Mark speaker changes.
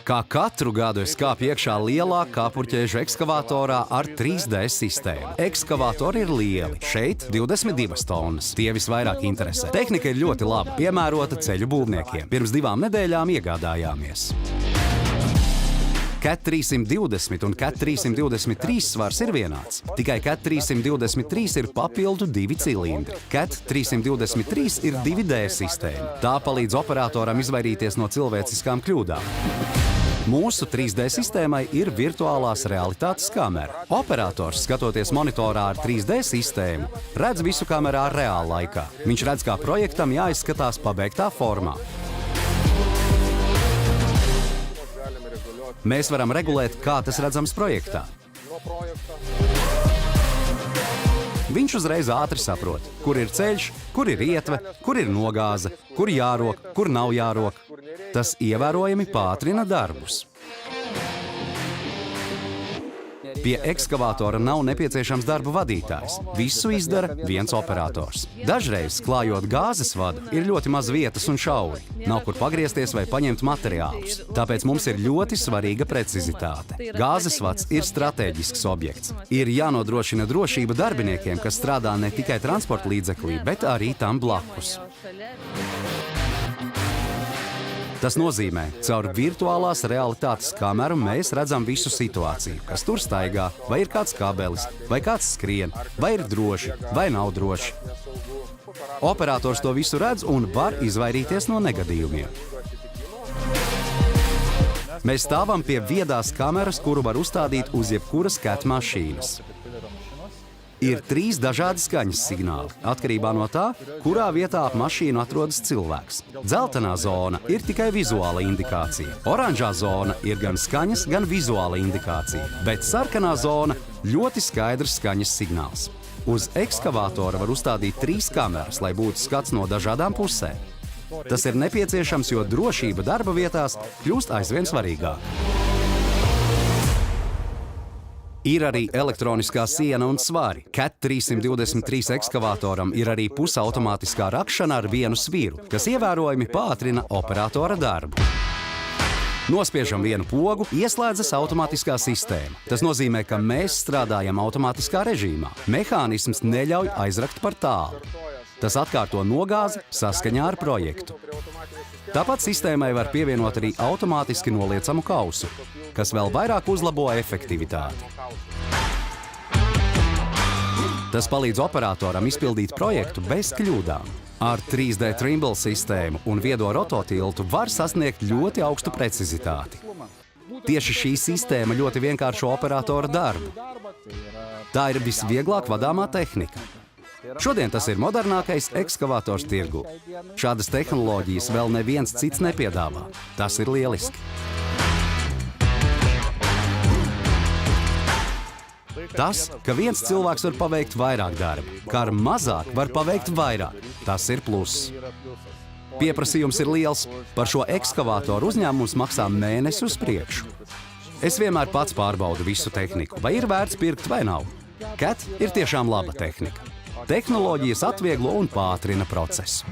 Speaker 1: Kā katru gadu es kāpu iekšā lielā kāpurķēžu ekskavatorā ar 3D sistēmu. Ekskavatori ir lieli, šeit 22 tonnas. Tie visvairāk interesē. Tehnika ir ļoti laba, piemērota ceļu būvniekiem. Pirms 2 nedēļām iegādājāmies. CAT 320 un CAT 323 svars ir vienāds. Tikai CAT 323 ir papildu 2 cilindri. CAT 323 ir 2D sistēma. Tā palīdz operatoram izvairīties no cilvēciskām kļūdām. Mūsu 3D sistēmai ir virtuālās realitātes kamera. Operators, skatoties monitorā ar 3D sistēmu, redz visu kamerā reāla laikā. Viņš redz, kā projektam jāizskatās pabeigtā formā. Mēs varam regulēt, kā tas redzams projektā. Viņš uzreiz ātri saprot, kur ir ceļš, kur ir ietve, kur ir nogāze, kur jārok, kur nav jārok. Tas ievērojami pātrina darbus. Pie ekskavatora nav nepieciešams darba vadītājs. Visu izdara viens operators. Dažreiz, klājot gāzes vadu, ir ļoti maz vietas un šauri. Nav kur pagriezties vai paņemt materiālus. Tāpēc mums ir ļoti svarīga precizitāte. Gāzes vads ir stratēģisks objekts. Ir jānodrošina drošība darbiniekiem, kas strādā ne tikai transporta līdzeklī, bet arī tam blakus. Tas nozīmē, caur virtuālās realitātes kameru mēs redzam visu situāciju, kas tur staigā, vai ir kāds kabelis, vai kāds skrien, vai ir droši, vai nav droši. Operators to visu redz un var izvairīties no negadījumiem. Mēs stāvam pie viedās kameras, kuru var uzstādīt uz jebkuras CAT mašīnas. Ir 3 dažādi skaņas signāli, atkarībā no tā, kurā vietā ap mašīnu atrodas cilvēks. Dzeltenā zona ir tikai vizuāla indikācija. Oranžā zona ir gan skaņas, gan vizuāla indikācija, bet sarkanā zona ļoti skaidrs skaņas signāls. Uz ekskavatora var uzstādīt 3 kameras, lai būtu skats no dažādām pusēm. Tas ir nepieciešams, jo drošība darba vietās kļūst aizvien svarīgāka. Ir arī elektroniskā siena un svari. CAT 323 ekskavatoram ir arī pusautomātiskā rakšana ar vienu sviru, kas ievērojami pātrina operatora darbu. Nospiežam vienu pogu, ieslēdzas automātiskā sistēma. Tas nozīmē, ka mēs strādājam automātiskā režīmā. Mehānisms neļauj aizrakt par tālu. Tas atkārto nogāzi saskaņā ar projektu. Tāpat sistēmai var pievienot arī automātiski noliecamu kausu, kas vēl vairāk uzlabo efektivitāti. Tas palīdz operatoram izpildīt projektu bez kļūdām. Ar 3D Trimble sistēmu un viedo rototiltu var sasniegt ļoti augstu precizitāti. Tieši šī sistēma ļoti vienkāršo operatora darbu. Tā ir visvieglāk vadāmā tehnika. Šodien tas ir modernākais ekskavators tirgū. Šādas tehnoloģijas vēl neviens cits nepiedāvā. Tas ir lieliski. Tas, ka viens cilvēks var paveikt vairāk darba, kā ar mazāk var paveikt vairāk, tas ir pluss. Pieprasījums ir liels, par šo ekskavatoru uzņēmums maksā mēnesi uz priekšu. Es vienmēr pats pārbaudu visu tehniku, vai ir vērts pirkt vai nav. CAT ir tiešām laba tehnika. Tehnoloģijas atvieglo un pātrina procesu.